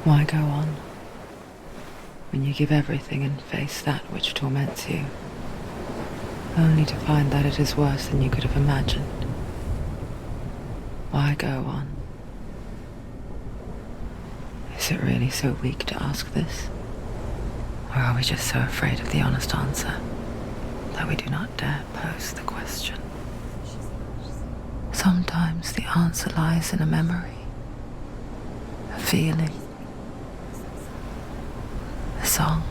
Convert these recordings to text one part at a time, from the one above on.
Why go on when you give everything and face that which torments you, only to find that it is worse than you could have imagined? Why go on? Is it really so weak to ask this? Or are we just so afraid of the honest answer that we do not dare pose the question? Sometimes the answer lies in a memory, a feeling, a song.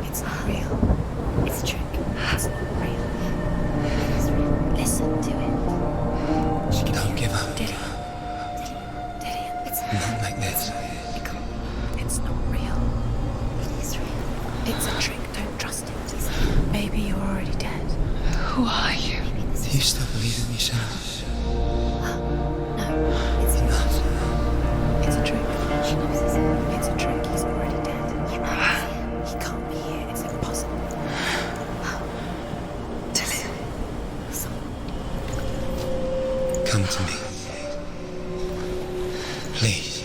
It's not real. It's a trick. It's not real. It is real. Listen to it. She can Don't give up. Dillion. It's Not like this. It's not real. It is real. It's a trick. Don't trust it. Maybe you're already dead. Who are you? Do you still believe in me, Senua? No, it's not. It's a trick. She knows it's a trick. He's already dead. You know he's here. He can't be here. It's impossible. Dillion. Come to me. Please.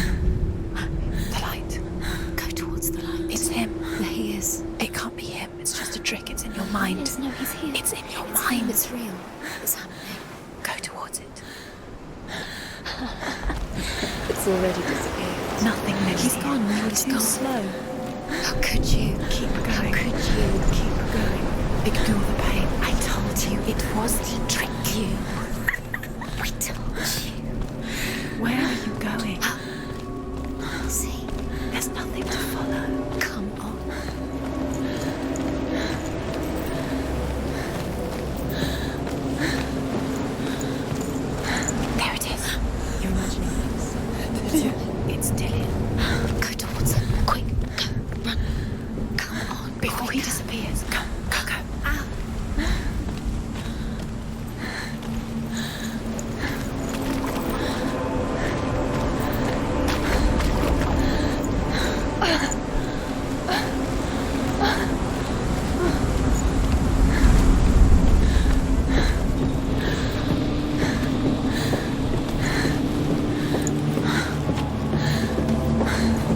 The light. Go towards the light. It's him. There he is. It can't be him. It's just a trick. It's in your mind. No, he's here. It's in your mind. It's real. It's happening. Go towards it. It's already disappeared. Nothing lives He's here. gone. You're He's too gone. slow. How could you? Keep going. How could you? Keep going. Ignore the pain. I told you it was to trick you. I told you. Where are you going? See, There's nothing to follow. come on. There it is. You're imagining this. It's Dillion. Go towards him. Quick, go, run. Come on. Before he disappears. Go, go, go. Ow.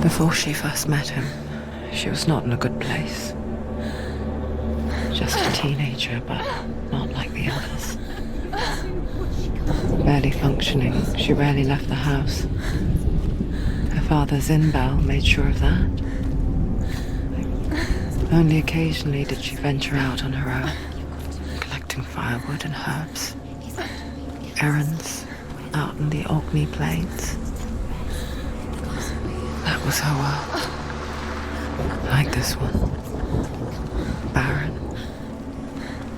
Before she first met him, she was not in a good place. Just a teenager, but not like the others. Barely functioning, she rarely left the house. Her father Zinbal made sure of that. Only occasionally did she venture out on her own, collecting firewood and herbs. Errands out in the Orkney Plains. That was her world. Like this one. Barren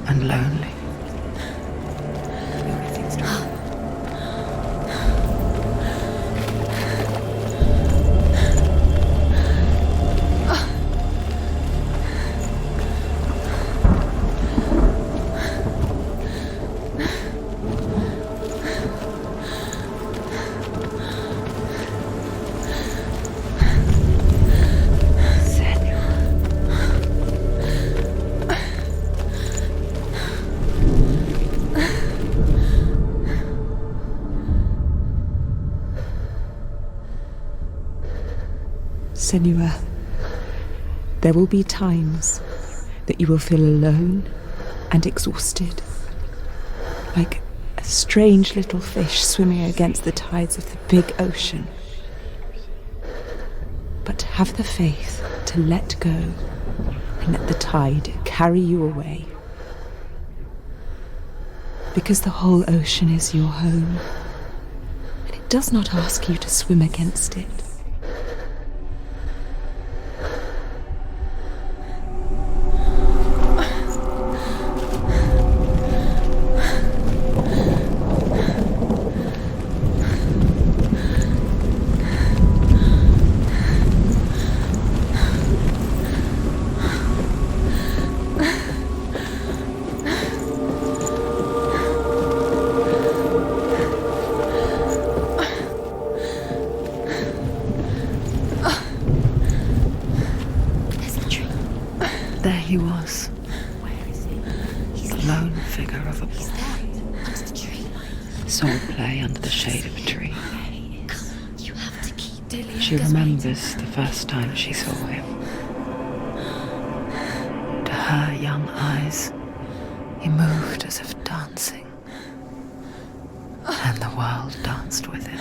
and lonely. Senua, there will be times that you will feel alone and exhausted, like a strange little fish swimming against the tides of the big ocean. But have the faith to let go and let the tide carry you away. Because the whole ocean is your home, and it does not ask you to swim against it. he was, the lone figure of a boy. Swordplay under the shade of a tree. She remembers the first time she saw him. To her young eyes, he moved as if dancing, and the world danced with him.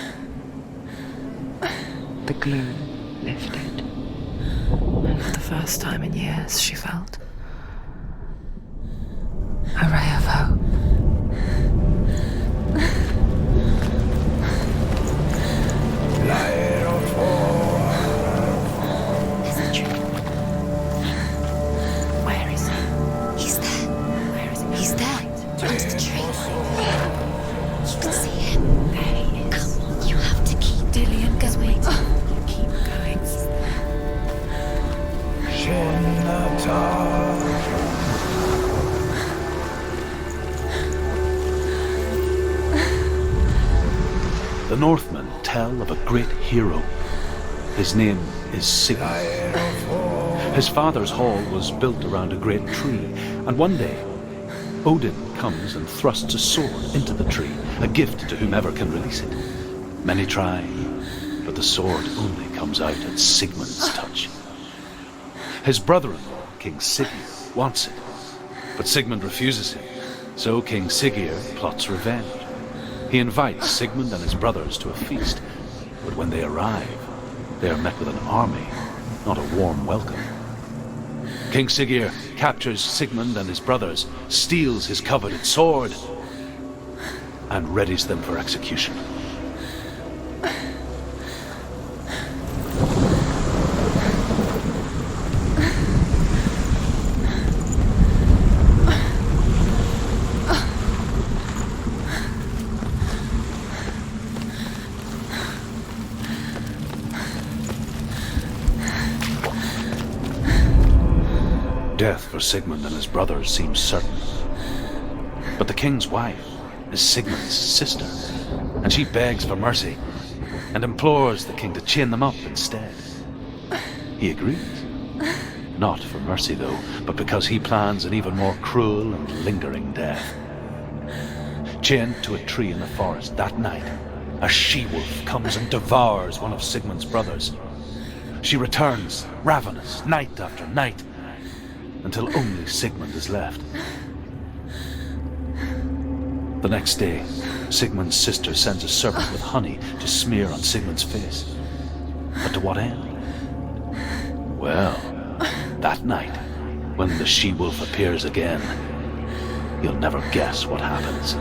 The gloom lifted, and for the first time in years she felt a ray of hope. There's a tree. Where is he? He's there. Where is he? He's there. Under the tree. You can see him. There he is. Come on, you have to keep Dillion, going. wait. Keep going. The Northmen tell of a great hero. His name is Sigmund. His father's hall was built around a great tree, and one day Odin comes and thrusts a sword into the tree, a gift to whomever can release it. Many try, but the sword only comes out at Sigmund's touch. His brother-in-law, King Siggeir, wants it, but Sigmund refuses him, so King Siggeir plots revenge. He invites Sigmund and his brothers to a feast, but when they arrive, they are met with an army, not a warm welcome. King Siggeir captures Sigmund and his brothers, steals his coveted sword, and readies them for execution. Death for Sigmund and his brothers seems certain. But the king's wife is Sigmund's sister, and she begs for mercy and implores the king to chain them up instead. He agrees. Not for mercy, though, but because he plans an even more cruel and lingering death. Chained to a tree in the forest that night, a she-wolf comes and devours one of Sigmund's brothers. She returns, ravenous, night after night, until only Sigmund is left. The next day, Sigmund's sister sends a serpent with honey to smear on Sigmund's face. But to what end? Well, that night, when the she-wolf appears again, you'll never guess what happens.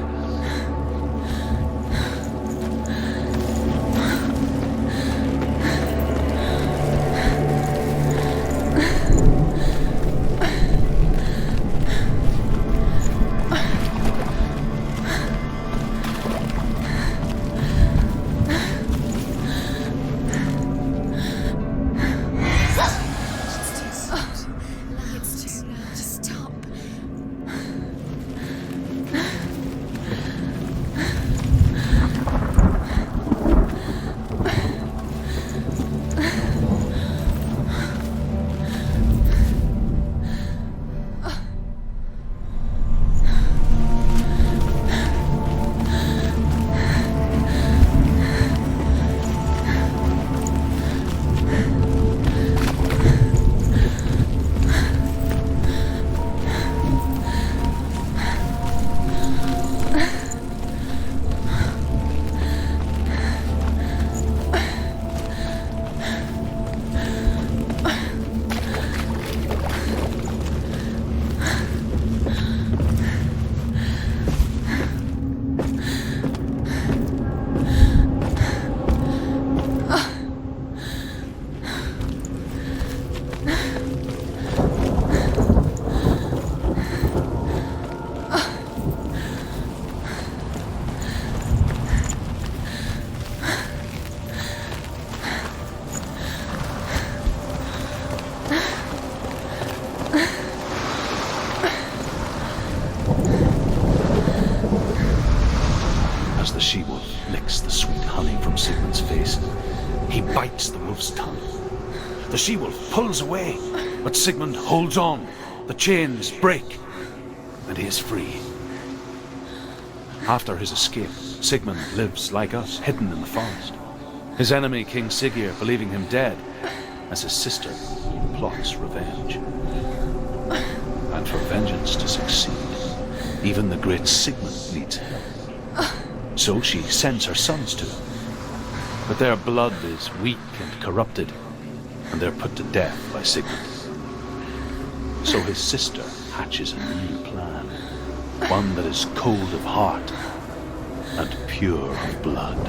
The she-wolf licks the sweet honey from Sigmund's face. He bites the wolf's tongue. The she-wolf pulls away, but Sigmund holds on, the chains break, and he is free. After his escape, Sigmund lives like us, hidden in the forest. His enemy, King Siggeir, believing him dead, as his sister plots revenge. And for vengeance to succeed, even the great Sigmund needs help. So she sends her sons to him. But their blood is weak and corrupted, and they're put to death by Sigmund. So his sister hatches a new plan, one that is cold of heart and pure of blood.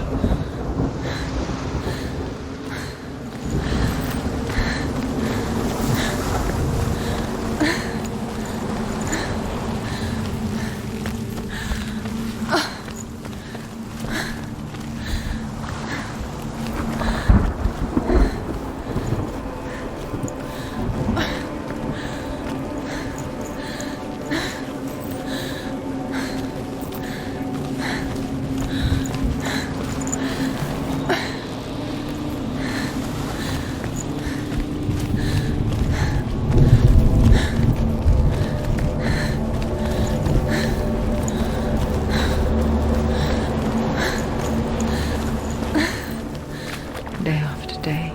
Day after day,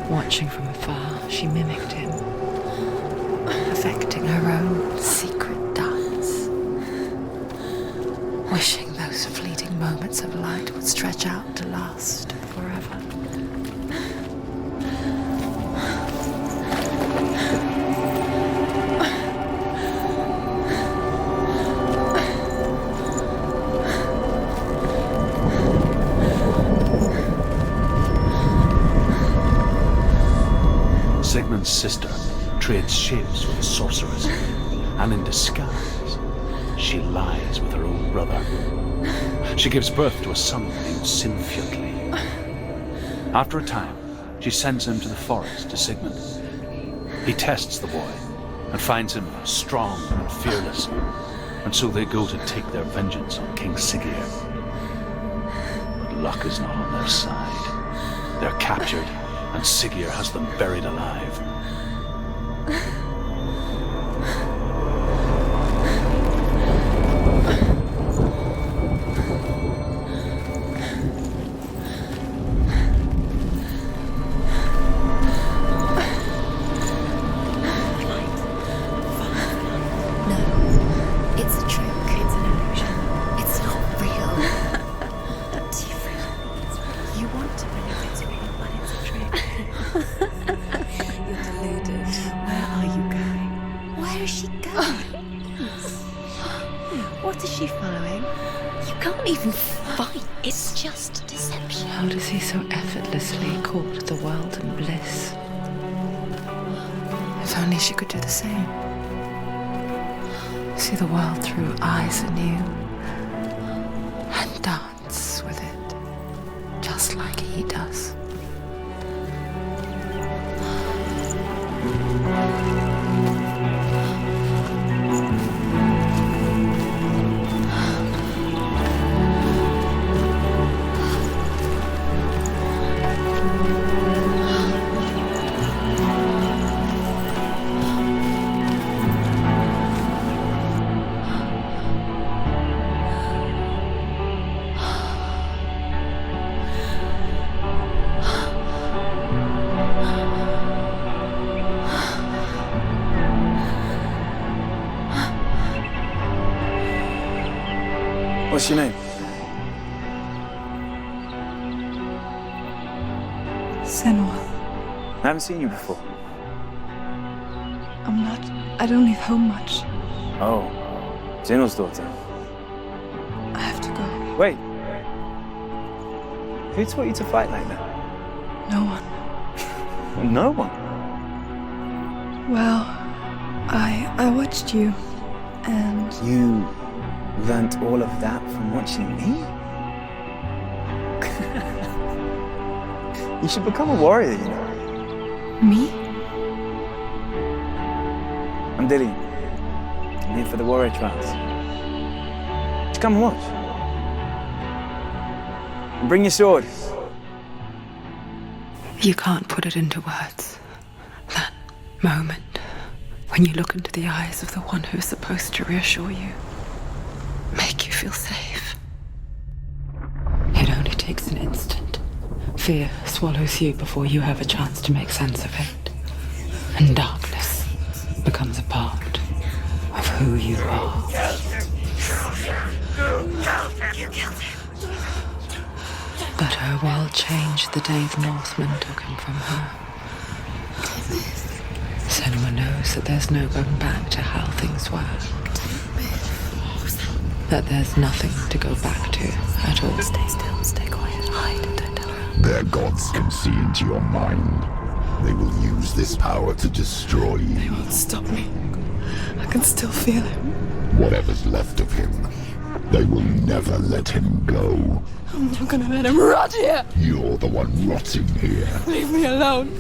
watching from afar, she mimicked him, perfecting her own secret dance, wishing those fleeting moments of light would stretch out to last forever. Sigmund's sister trades shapes with a sorceress, and in disguise, she lies with her own brother. She gives birth to a son named Sinfjötli. After a time, she sends him to the forest to Sigmund. He tests the boy and finds him strong and fearless, and so they go to take their vengeance on King Siggeir. But luck is not on their side. They're captured, and Siggeir has them buried alive. It's a trick. It's an illusion. It's not real. Do you feel? You want to believe it's real, but it's a trick. You're deluded. Where are you going? Where is she going? What is she following? You can't even fight. It's just deception. How does he so effortlessly court the world and bliss? If only she could do the same. See the world through eyes anew and dance with it, just like he does. What's your name? Senua. I haven't seen you before. I don't leave home much. Oh, Zeno's daughter. I have to go. Wait. Who taught you to fight like that? No one. Well, no one. Well, I watched you, and You learnt all of that from watching me? You should become a warrior, you know. me? I'm Dillion. I'm here for the warrior trials. Just come and watch. And bring your sword. You can't put it into words. That moment, When you look into the eyes of the one who is supposed to reassure you, make you feel safe. It only takes an instant. Fear swallows you before you have a chance to make sense of it. And darkness becomes a part of who you are. But her world changed the day the Northmen took him from her. Senua knows that there's no going back to how things were. That there's nothing to go back to at all. Stay still, stay quiet, hide, don't tell her. Their gods can see into your mind. They will use this power to destroy you. They won't stop me. I can still feel him. Whatever's left of him, they will never let him go. I'm not gonna let him rot here. You're the one rotting here. Leave me alone.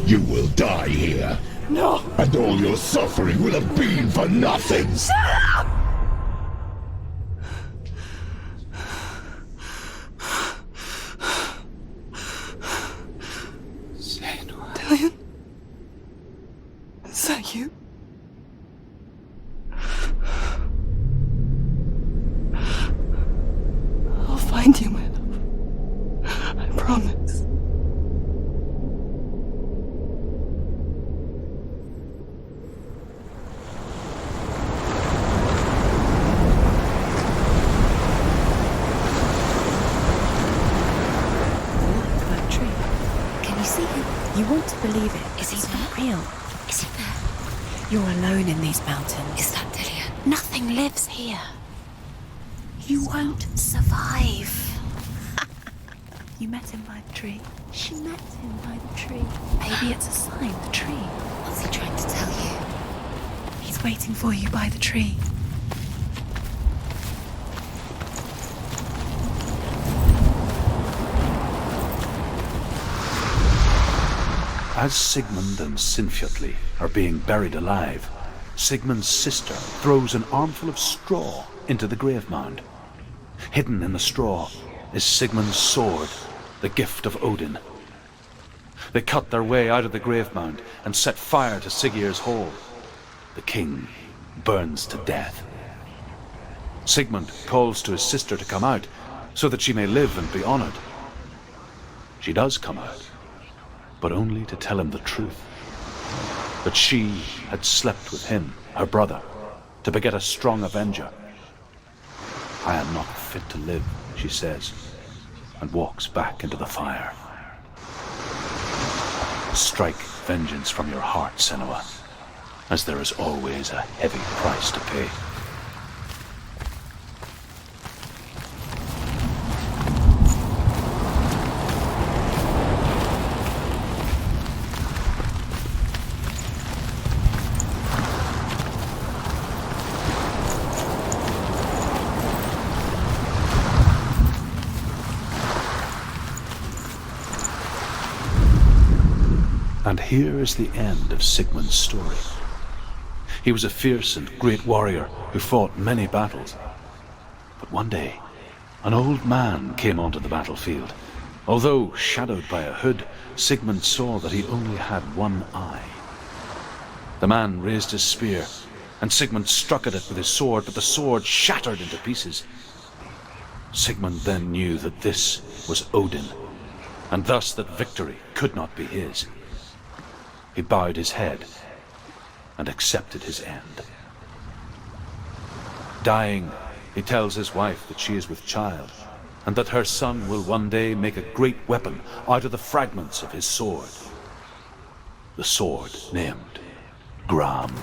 You will die here. No. And all your suffering will have been for nothing. Shut up! Dillion? Is that you? I'll find you, my love. I promise. That tree. Can you see him? You want to believe it. Is he not real? Is he there? You're alone in these mountains. Is that Dillion? Nothing lives here. You won't survive. You met him by the tree. She met him by the tree. Maybe it's a sign, the tree. What's he trying to tell you? He's waiting for you by the tree. As Sigmund and Sinfjotli are being buried alive, Sigmund's sister throws an armful of straw into the grave mound. Hidden in the straw is Sigmund's sword, the gift of Odin. They cut their way out of the grave mound and set fire to Siggeir's hall. The king burns to death. Sigmund calls to his sister to come out so that she may live and be honored. She does come out, but only to tell him the truth. That she had slept with him, her brother, to beget a strong avenger. I am not fit to live, she says, and walks back into the fire. Strike vengeance from your heart, Senua, as there is always a heavy price to pay. And here is the end of Sigmund's story. He was a fierce and great warrior who fought many battles. But one day, an old man came onto the battlefield. Although shadowed by a hood, Sigmund saw that he only had one eye. The man raised his spear, and Sigmund struck at it with his sword, but the sword shattered into pieces. Sigmund then knew that this was Odin, and thus that victory could not be his. He bowed his head and accepted his end. Dying, he tells his wife that she is with child, and that her son will one day make a great weapon out of the fragments of his sword. The sword named Gram.